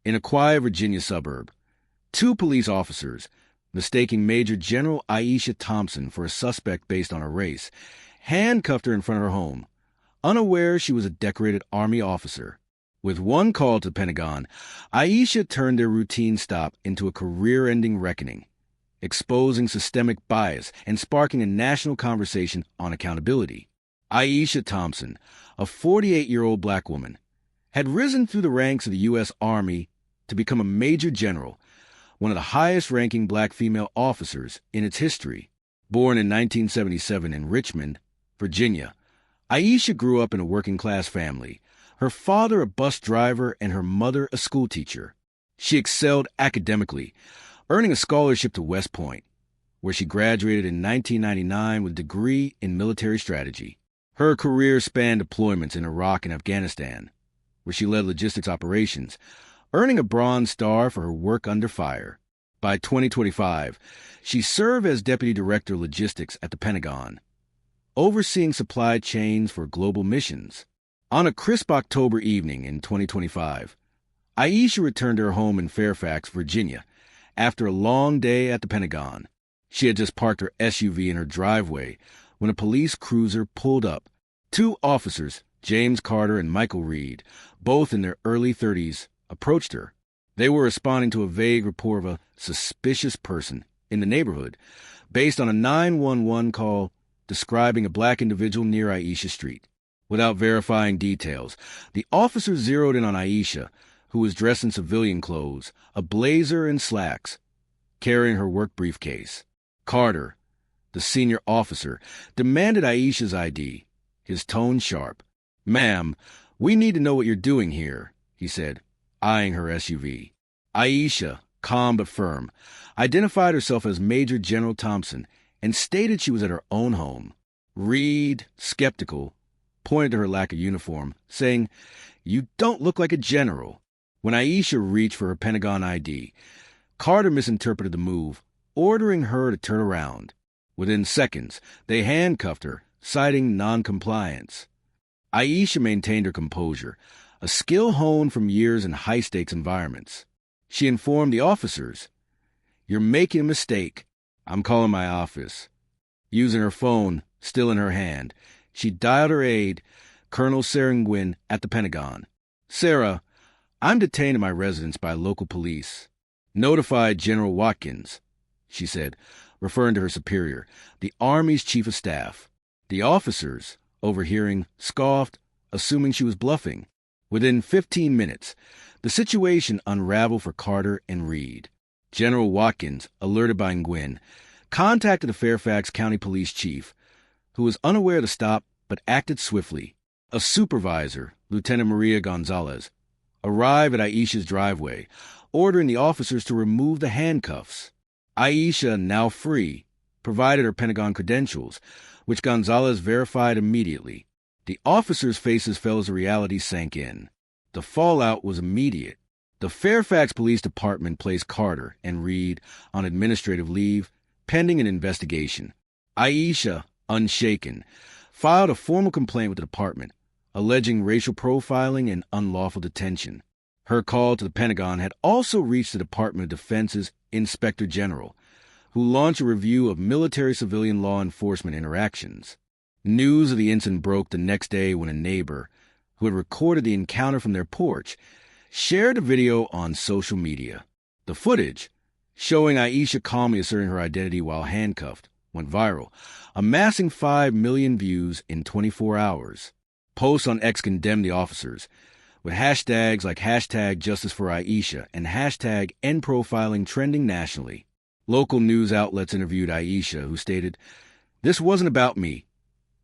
In a quiet Virginia suburb, two police officers, mistaking Major General Aisha Thompson for a suspect based on her race, handcuffed her in front of her home, unaware she was a decorated Army officer. With one call to the Pentagon, Aisha turned their routine stop into a career-ending reckoning, exposing systemic bias and sparking a national conversation on accountability. Aisha Thompson, a 48-year-old black woman, had risen through the ranks of the U.S. Army to become a major general, one of the highest-ranking black female officers in its history. Born in 1977 in Richmond, Virginia, Aisha grew up in a working-class family, her father a bus driver and her mother a schoolteacher. She excelled academically, earning a scholarship to West Point, where she graduated in 1999 with a degree in military strategy. Her career spanned deployments in Iraq and Afghanistan, where she led logistics operations, earning a Bronze Star for her work under fire. By 2025, she served as Deputy Director of Logistics at the Pentagon, overseeing supply chains for global missions. On a crisp October evening in 2025, Aisha returned to her home in Fairfax, Virginia, after a long day at the Pentagon. She had just parked her SUV in her driveway when a police cruiser pulled up. Two officers, James Carter and Michael Reed, both in their early 30s, approached her. They were responding to a vague report of a suspicious person in the neighborhood based on a 911 call describing a black individual near Aisha Street. Without verifying details, the officers zeroed in on Aisha, who was dressed in civilian clothes, a blazer and slacks, carrying her work briefcase. Carter, the senior officer, demanded Aisha's ID, his tone sharp. "Ma'am, we need to know what you're doing here," he said, eyeing her SUV. Aisha, calm but firm, identified herself as Major General Thompson and stated she was at her own home. Reed, skeptical, pointed to her lack of uniform, saying, "You don't look like a general." When Aisha reached for her Pentagon ID, Carter misinterpreted the move, ordering her to turn around. Within seconds, they handcuffed her, citing noncompliance. Aisha maintained her composure, a skill honed from years in high-stakes environments. She informed the officers, "You're making a mistake. I'm calling my office." Using her phone, still in her hand, she dialed her aide, Colonel Sarah Nguyen, at the Pentagon. "Sarah, I'm detained in my residence by local police. Notify General Watkins," she said, referring to her superior, the Army's chief of staff. The officers, overhearing, scoffed, assuming she was bluffing. Within 15 minutes, the situation unraveled for Carter and Reed. General Watkins, alerted by Nguyen, contacted the Fairfax County Police Chief, who was unaware of the stop but acted swiftly. A supervisor, Lieutenant Maria Gonzalez, arrived at Aisha's driveway, ordering the officers to remove the handcuffs. Aisha, now free, provided her Pentagon credentials, which Gonzalez verified immediately. The officers' faces fell as the reality sank in. The fallout was immediate. The Fairfax Police Department placed Carter and Reed on administrative leave, pending an investigation. Aisha, unshaken, filed a formal complaint with the department, alleging racial profiling and unlawful detention. Her call to the Pentagon had also reached the Department of Defense's Inspector General, who launched a review of military-civilian law enforcement interactions. News of the incident broke the next day when a neighbor, who had recorded the encounter from their porch, shared a video on social media. The footage, showing Aisha calmly asserting her identity while handcuffed, went viral, amassing 5 million views in 24 hours. Posts on X condemned the officers, with hashtags like #JusticeForAisha and #EndProfiling trending nationally. Local news outlets interviewed Aisha, who stated, "This wasn't about me.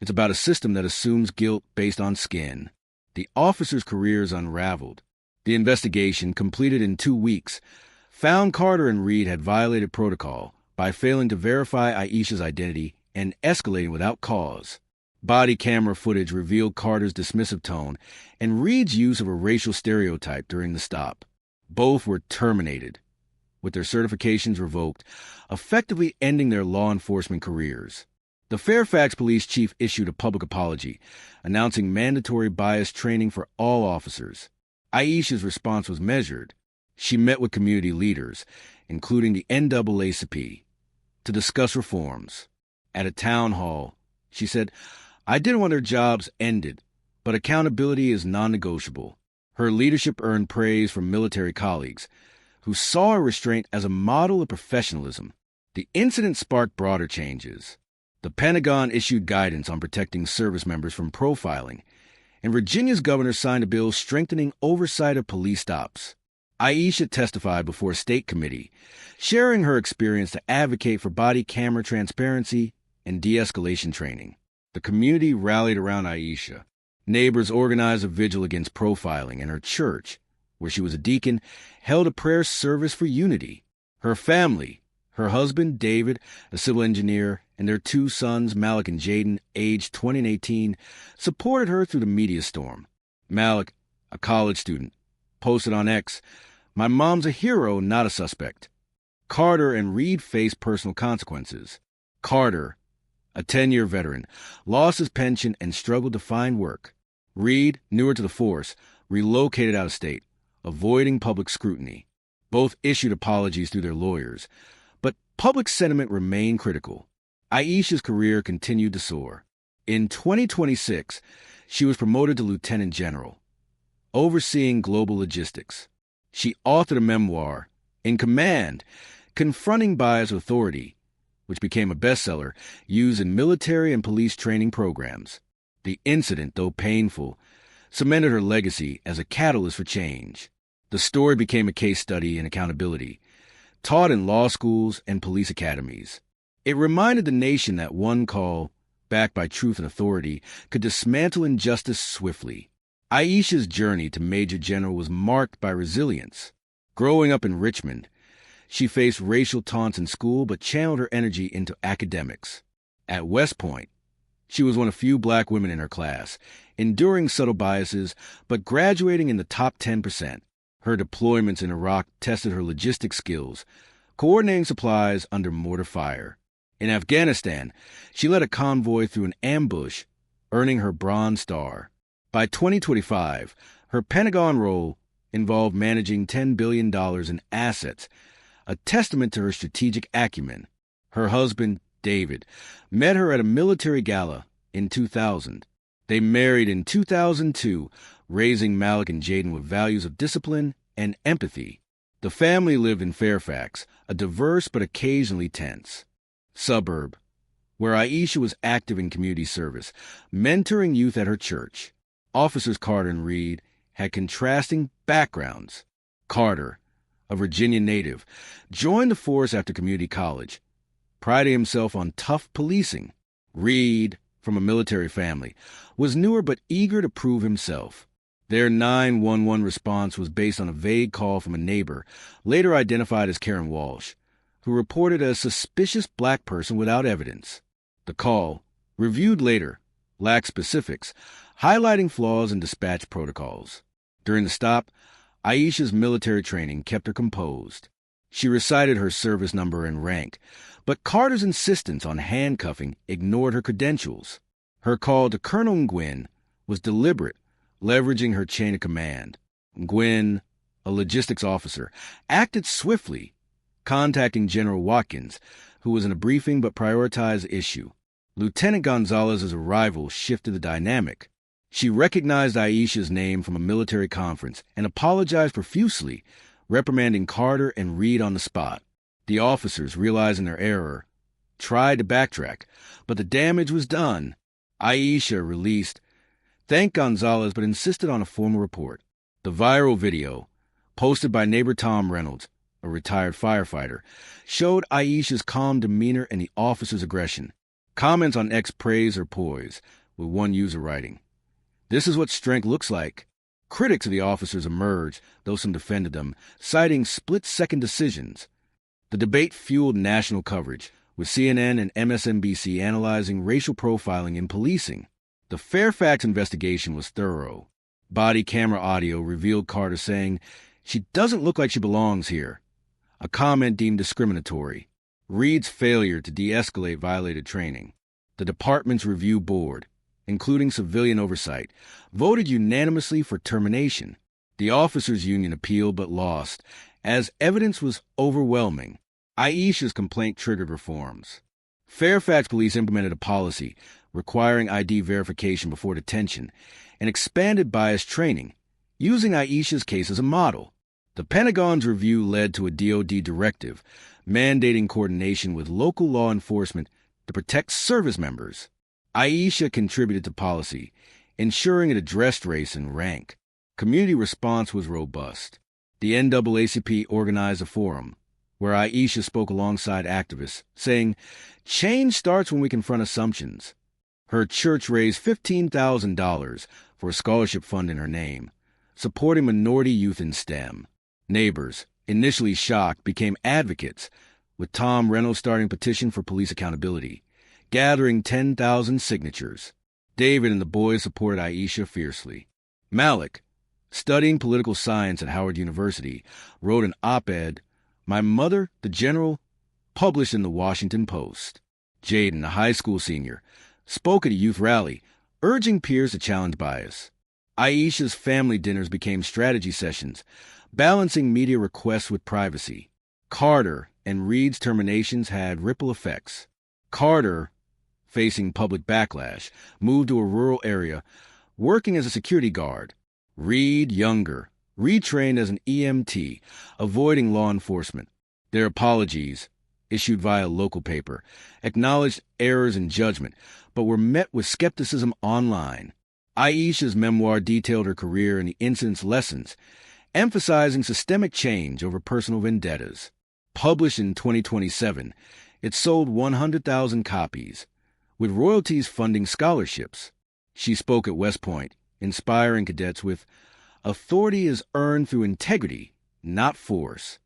It's about a system that assumes guilt based on skin." The officers' careers unraveled. The investigation, completed in 2 weeks, found Carter and Reed had violated protocol by failing to verify Aisha's identity and escalating without cause. Body camera footage revealed Carter's dismissive tone and Reed's use of a racial stereotype during the stop. Both were terminated, with their certifications revoked, effectively ending their law enforcement careers. The Fairfax police chief issued a public apology, announcing mandatory bias training for all officers. Aisha's response was measured. She met with community leaders, including the NAACP, to discuss reforms. At a town hall, she said, "I didn't want their jobs ended, but accountability is non-negotiable." Her leadership earned praise from military colleagues, who saw her restraint as a model of professionalism. The incident sparked broader changes. The Pentagon issued guidance on protecting service members from profiling, and Virginia's governor signed a bill strengthening oversight of police stops. Aisha testified before a state committee, sharing her experience to advocate for body camera transparency and de-escalation training. The community rallied around Aisha. Neighbors organized a vigil against profiling, and her church, where she was a deacon, held a prayer service for unity. Her family, her husband, David, a civil engineer, and their two sons, Malik and Jaden, aged 20 and 18, supported her through the media storm. Malik, a college student, posted on X, "My mom's a hero, not a suspect." Carter and Reed faced personal consequences. Carter, a 10-year veteran, lost his pension and struggled to find work. Reed, newer to the force, relocated out of state, avoiding public scrutiny. Both issued apologies through their lawyers, but public sentiment remained critical. Aisha's career continued to soar. In 2026, she was promoted to lieutenant general, overseeing global logistics. She authored a memoir, In Command, confronting bias with authority, which became a bestseller used in military and police training programs. The incident, though painful, cemented her legacy as a catalyst for change. The story became a case study in accountability, taught in law schools and police academies. It reminded the nation that one call, backed by truth and authority, could dismantle injustice swiftly. Aisha's journey to Major General was marked by resilience. Growing up in Richmond, she faced racial taunts in school but channeled her energy into academics. At West Point, she was one of few black women in her class, enduring subtle biases but graduating in the top 10%. Her deployments in Iraq tested her logistic skills, coordinating supplies under mortar fire. In Afghanistan, she led a convoy through an ambush, earning her Bronze Star. By 2025, her Pentagon role involved managing $10 billion in assets, a testament to her strategic acumen. Her husband, David, met her at a military gala in 2000. They married in 2002, raising Malik and Jaden with values of discipline and empathy. The family lived in Fairfax, a diverse but occasionally tense suburb, where Aisha was active in community service, mentoring youth at her church. Officers Carter and Reed had contrasting backgrounds. Carter, a Virginia native, joined the force after community college, priding himself on tough policing. Reed, from a military family, was newer but eager to prove himself. Their 911 response was based on a vague call from a neighbor, later identified as Karen Walsh, who reported a suspicious black person without evidence. The call, reviewed later, lacked specifics, highlighting flaws in dispatch protocols. During the stop, Aisha's military training kept her composed. She recited her service number and rank, but Carter's insistence on handcuffing ignored her credentials. Her call to Colonel Nguyen was deliberate, leveraging her chain of command. Nguyen, a logistics officer, acted swiftly, contacting General Watkins, who was in a briefing but prioritized the issue. Lieutenant Gonzalez's arrival shifted the dynamic. She recognized Aisha's name from a military conference and apologized profusely, reprimanding Carter and Reed on the spot. The officers, realizing their error, tried to backtrack, but the damage was done. Aisha, released, thanked Gonzalez but insisted on a formal report. The viral video, posted by neighbor Tom Reynolds, a retired firefighter, showed Aisha's calm demeanor and the officer's aggression. Comments on X praised her poise, with one user writing, "This is what strength looks like." Critics of the officers emerged, though some defended them, citing split-second decisions. The debate fueled national coverage, with CNN and MSNBC analyzing racial profiling in policing. The Fairfax investigation was thorough. Body camera audio revealed Carter saying, "She doesn't look like she belongs here," a comment deemed discriminatory. Reed's failure to de-escalate violated training. The department's review board, including civilian oversight, voted unanimously for termination. The officers' union appealed but lost, As evidence was overwhelming, Aisha's complaint triggered reforms. Fairfax police implemented a policy requiring ID verification before detention and expanded bias training, using Aisha's case as a model. The Pentagon's review led to a DoD directive mandating coordination with local law enforcement to protect service members. Aisha contributed to policy, ensuring it addressed race and rank. Community response was robust. The NAACP organized a forum where Aisha spoke alongside activists, saying, "Change starts when we confront assumptions." Her church raised $15,000 for a scholarship fund in her name, supporting minority youth in STEM. Neighbors, initially shocked, became advocates, with Tom Reynolds starting a petition for police accountability, gathering 10,000 signatures. David and the boys supported Aisha fiercely. Malik, studying political science at Howard University, wrote an op-ed, "My Mother, the General," published in the Washington Post. Jaden, a high school senior, spoke at a youth rally, urging peers to challenge bias. Aisha's family dinners became strategy sessions, balancing media requests with privacy. Carter and Reed's terminations had ripple effects. Carter, facing public backlash, moved to a rural area, working as a security guard. Reed, younger, retrained as an EMT, avoiding law enforcement. Their apologies, issued via a local paper, acknowledged errors in judgment, but were met with skepticism online. Aisha's memoir detailed her career and the incident's lessons, emphasizing systemic change over personal vendettas. Published in 2027, it sold 100,000 copies, with royalties funding scholarships. She spoke at West Point, inspiring cadets with, "Authority is earned through integrity, not force."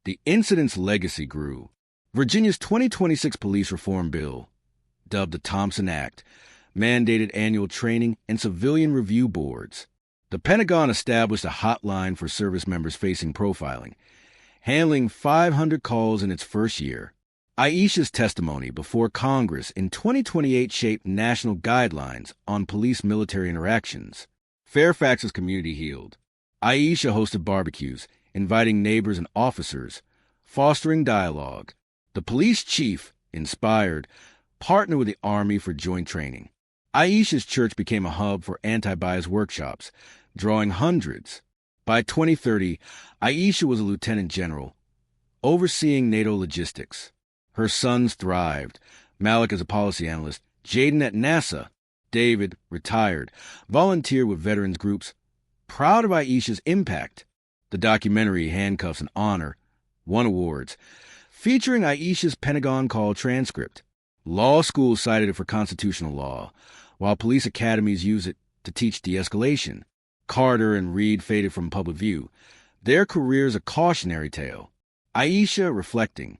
The incident's legacy grew. Virginia's 2026 police reform bill, dubbed the Thompson Act, mandated annual training and civilian review boards. The Pentagon established a hotline for service members facing profiling, handling 500 calls in its first year. Aisha's testimony before Congress in 2028 shaped national guidelines on police-military interactions. Fairfax's community healed. Aisha hosted barbecues, inviting neighbors and officers, fostering dialogue. The police chief, inspired, partnered with the Army for joint training. Aisha's church became a hub for anti-bias workshops, drawing hundreds. By 2030, Aisha was a lieutenant general, overseeing NATO logistics. Her sons thrived, Malik as a policy analyst, Jaden at NASA. David, retired, volunteered with veterans groups, proud of Aisha's impact. The documentary Handcuffs and Honor won awards, featuring Aisha's Pentagon call transcript. Law schools cited it for constitutional law, while police academies use it to teach de-escalation. Carter and Reed faded from public view, their careers a cautionary tale. Aisha, reflecting,